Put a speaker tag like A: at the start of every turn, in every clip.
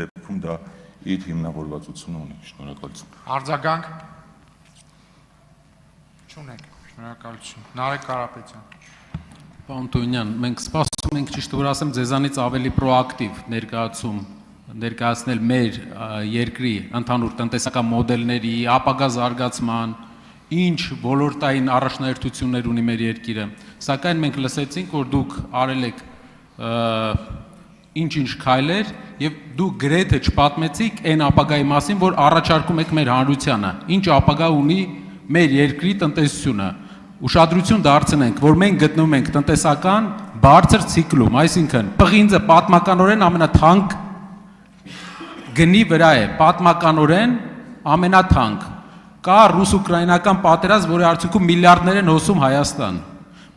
A: դեպքում դա իր հիմնավորվածությունը ունի։ Շնորհակալություն։
B: Արձագանք չունեք։ Շնորհակալություն։ Նարեկ Կարապետյան։
C: Պարոն Տոնյան, մենք սպասում ենք ճիշտ որ ասեմ ձեզանից ավելի պրոակտիվ ներկայացնել մեր երկրի ընդհանուր տնտեսական մոդելների, ապագա զարգացման, ինչ ոլորտային առաջնահերթություններ ունի մեր երկիրը։ Սակայն մենք լսեցինք, որ դուք արել եք ինչ-ինչ քայլեր եւ դուք գրեթե չպատմեցիք այն ապագայի մասին, որ առաջարկում եք մեր հանրությանը, ինչ ապագա ունի մեր երկրի տնտեսությունը։ Ուշադրություն դարձնենք, որ մենք գտնվում ենք տնտեսական բարձր ցիկլում, այսինքն պղինձը պատմականորեն ամենաթանկ գնի վրա է, պատմականորեն ամենաթանկ։ Կա ռուս-ուկրաինական պատերազմ, որի արդյունքում միլիարդներ են հոսում Հայաստան։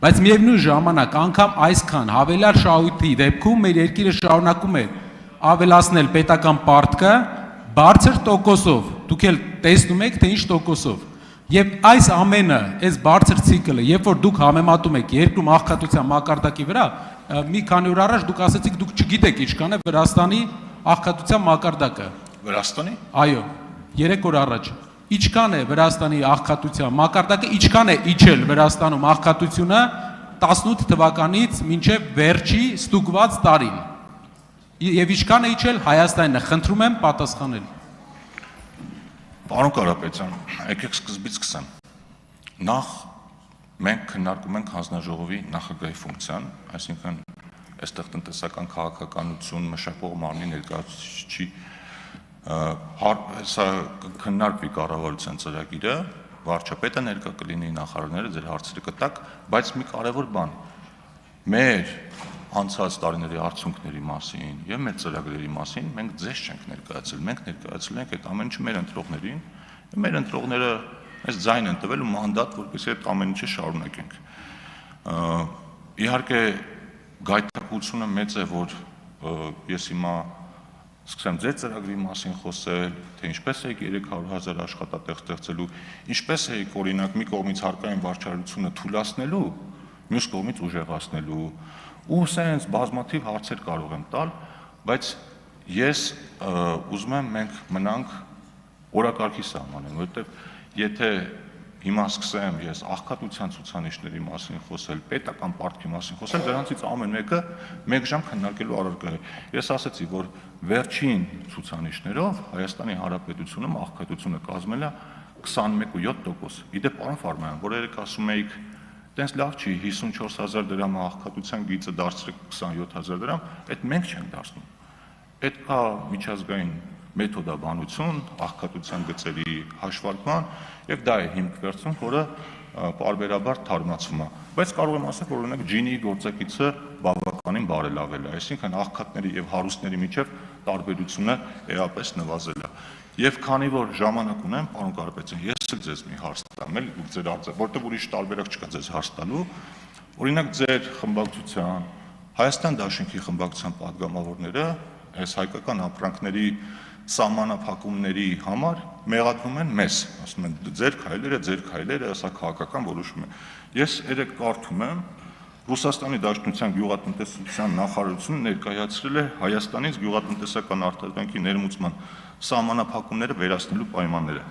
C: Բայց միևնույն ժամանակ անգամ այսքան հավելյալ շահույթի դեպքում մեր երկիրը շարունակում է ավելացնել պետական պարտքը բարձր տոկոսով։ Դուք էլ տեսնում եք, թե ինչ տոկոսով։ Եվ այս ամենը, այս բարձր ցիկլը, երբ որ դուք համեմատում եք երկրում աղքատության մակարդակի վրա, մի քանի օր առաջ դուք ասացիք, դուք չգիտեք ինչքան է Վրաստանի աղքատության մակարդակը։
A: Վրաստանի։
C: Այո, 3 օր առաջ։ Ինչքան է Վրաստանի աղքատության մակարդակը, ինչքան է իջել Վրաստանում աղքատությունը 18 թվականից մինչև վերջի ստուգված տարին։ Եվ ինչքան է իջել Հայաստանը, խնդրում եմ պատասխանել։
A: Պարոն Կարապետյան, եկեք սկզբից սկսեմ։ Նախ մենք քննարկում ենք հանձնաժողովի նախագահի ֆունկցիան, այսինքն այստեղ տնտեսական քաղաքականություն մշակող մարմնի ներկայացուցիչի սա քննարկվի կառավարության ծրագիրը, վարչապետը ներկա կլինի, նախարարները ձեր հարցերը կտակ, բայց մի կարևոր բան, մեր անցած տարիների արդյունքների մասին եւ մեր ծրագրերի մասին մենք ձեզ չենք ներկայացել, մենք ներկայացել ենք այդ ամեն ինչը մեր ընտրողներին, եւ մեր ընտրողները այս ձայն են տվել ու մանդատ, որպեսզի այդ ամեն ինչը շարունակենք։ Իհարկե գայթակղությունը մեծ է, որ ես հիմա սկսեմ ձեր ծրագրի մասին խոսել, թե ինչպես եք 300,000 աշխատատեղ ստեղծելու, ինչպես եք օրինակ մի կողմից հարկային վարչարությունը թույլատնելու, մյուս կողմից ուժեղացնելու, ու սենց բազմաթիվ հարցեր կարող եմ տալ, բայց ես ուզում եմ մենք մնանք օրակարգի սահմանին, որովհետև եթե հիմա սկսեմ ես աղքատության ցուցանիշների մասին խոսել, պետական պարտքի մասին խոսել, դրանցից ամեն մեկը 1 ժամ քննարկելու առարկա է։ Ես ասացի, որ վերջին ցուցանիշներով Հայաստանի Հանրապետությունում աղքատությունը կազմել է 21.7%։ Իդեպ պարոն Ֆարմանյան, որ երեք ասում էիք, տենց լավ չի 54,000 դրամ աղքատության գիծը դարձրեք 27,000 դրամ, այդ մենք չենք դարձնում։ Պետք է միջազգային մեթոդաբանություն, աղքատության գծերի հաշվարկման, եւ դա է հիմք վերցնում, որը պարբերաբար թարմացվում է։ Բայց կարող եմ ասել, որ օրինակ ջինի գործակիցը բավականին բարելավել է, այսինքն աղքատների եւ հարուստների միջև տարբերությունը էապես նվազել է։ Եվ քանի որ ժամանակ ունեմ, պարոն Կարապետյան, ես էլ ձեզ մի հարց տամ, էլի դուք ձեր հարցը, որտեղ ուրիշ տարբերակ չկա ձեզ հարց տալու, օրինակ ձեր խմբակցության, Հայաստան Դաշինքի խմբակցության падգամավորները այս հայկական ապրանքների սահմանափակումների համար մեղադրում են մեզ, ասում են ձեր քայլերը, սա քաղաքական որոշում է։ Ես երեք կարդում եմ Ռուսաստանի Դաշնության գյուղատնտեսության նախարարությունը ներկայացրել է Հայաստանից գյուղատնտեսական արտադրանքի ներմուծման սահմանափակումները վերացնելու պայմանները։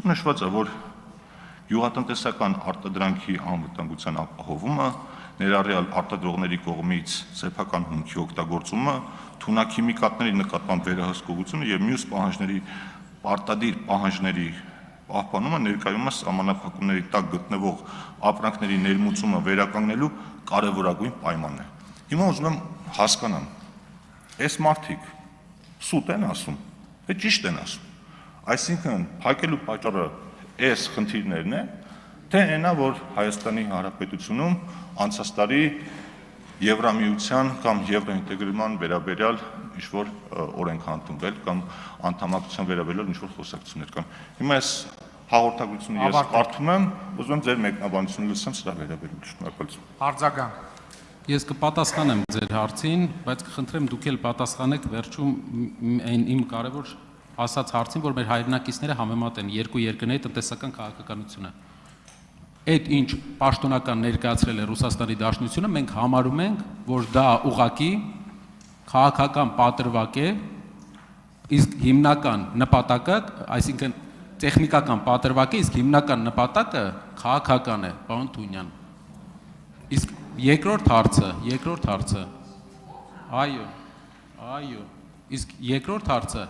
A: Նշված է, որ գյուղատնտեսական արտադրանքի անվտանգության ապահովումը, ներառյալ արտադրողների կողմից սեփական հումքի օգտագործումը, թունաքիմիկատների նկատմամբ վերահսկողությունը եւ մյուս պահանջների պարտադիր պահանջների պահպանումը ներկայումս սահմանափակումների տակ գտնվող ապրանքների ներմուծումը վերականգնելու կարևորագույն պայմանն է։ Հիմա ուզում եմ հասկանամ, այս մարդիկ սուտ են ասում, թե ճիշտ են ասում։ Այսինքն փակելու պատճառը այս խնդիրներն են, թե այնա, որ Հայաստանի Հանրապետությունում անցած տարի Եվրամիության կամ եվրոինտեգրման վերաբերյալ ինչ-որ օրենք ընդունվել կամ անդամակցության վերաբերյալ ինչ-որ խոսակցություններ կան։ Հիմա այս հաղորդագրությունը ես կարդում եմ, ուզում եմ ձեր մեկնաբանությունը լսեմ սրա վերաբերյալ։ Շնորհակալություն։
B: Արձագանք։
C: Ես կպատասխանեմ ձեր հարցին, բայց կխնդրեմ դուք էլ պատասխանեք վերջում այն իմ կարևոր ասած հարցին, որ մեր հայրենակիցները համեմատեն երկու երկրների տնտեսական քաղաքականությունը։ Այդ ինչ պաշտոնական ներկայացրել է Ռուսաստանի Դաշնությունը, մենք համարում ենք, որ դա ուղղակի քաղաքական պատրվակ է Իսկ հիմնական նպատակը, այսինքն տեխնիկական պատրվակ է, իսկ հիմնական նպատակը քաղաքական է, պարոն Թունյան։ Իսկ երկրորդ հարցը, այո, իսկ երկրորդ հարցը,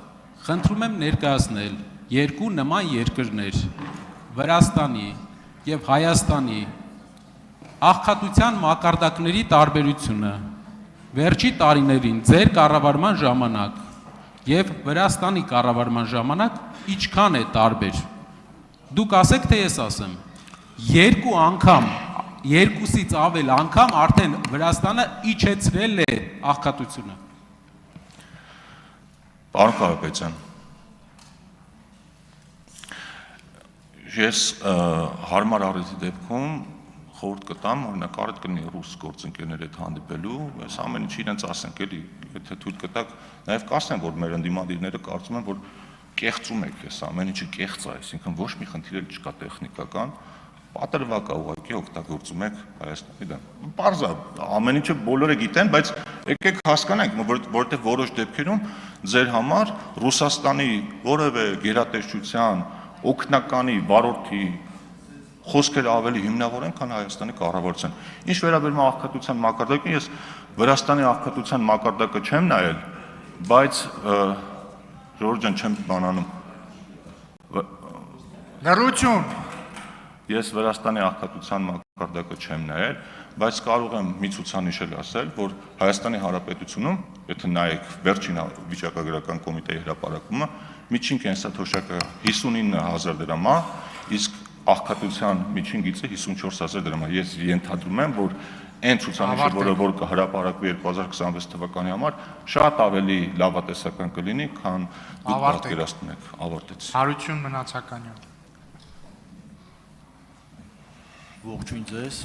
C: խնդրում եմ ներկայացնել երկու նման երկրներ, Վրաստանի եւ Հայաստանի աղքատության մակարդակների տարբերությունը վերջի տարիներին ձեր կառավարման ժամանակ եւ Վրաստանի կառավարման ժամանակ ինչքան է տարբեր։ Դուք ասեք, թե ես ասեմ։ Երկու անգամ, երկուսից ավել անգամ արդեն Վրաստանը իջեցրել է աղքատությունը։
A: Պարոն Կարապետյան, ես հարմար առիթի դեպքում խորհուրդ կտամ, օրինակ արդ կլինի ռուս գործընկերների հետ հանդիպելու, այս ամեն ինչը իրենց ասենք, էլի, եթե թույլ կտակ, նաև կասեմ, որ մեր ընդդիմադիրները կարծում են, որ կեղծում եք այս ամեն ինչը կեղծ է, այսինքն ոչ մի խնդիր էլ չկա տեխնիկական, պատրվակ է ուղղակի օգտագործում եք Հայաստանի դեմ։ Պարզ է, ամեն ինչը բոլորը գիտեն, բայց եկեք հասկանանք, որովհետև որոշ դեպքերում ձեր համար Ռուսաստանի որևէ գերատեսչության, օգնականի, վարորդի խոսքերը ավելի հիմնավոր են, քան Հայաստանի կառավարության։ Ինչ վերաբերում է աղքատության մակարդակին, ես Վրաստանի աղքատության մակարդակը չեմ նայել, բայց Ժորժ ջան չեմ բանանում։
B: Լռություն։
A: Ես Վրաստանի աղքատության մակարդակը չեմ նայել, բայց կարող եմ մի ցուցանիշել ասել, որ Հայաստանի Հանրապետությունում, եթե նայեք վերջին վիճակագրական կոմիտեի հրապարակումը, միջին կենսաթոշակը 59000 դրամ է, իսկ աղքատության միջին գիծը 54000 դրամ է։ Ես ենթադրում եմ, որ այն ցուցանիշը, որ կհրապարակվի 2026 թվականի համար, շատ ավելի լավատեսական կլինի, քան դուք պատկերացնում եք։ Ավարտեց։
B: Հարություն Մնացականյան։
D: Ողջույն ձեզ,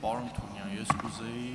D: պարոն Թունյան, ես կուզեի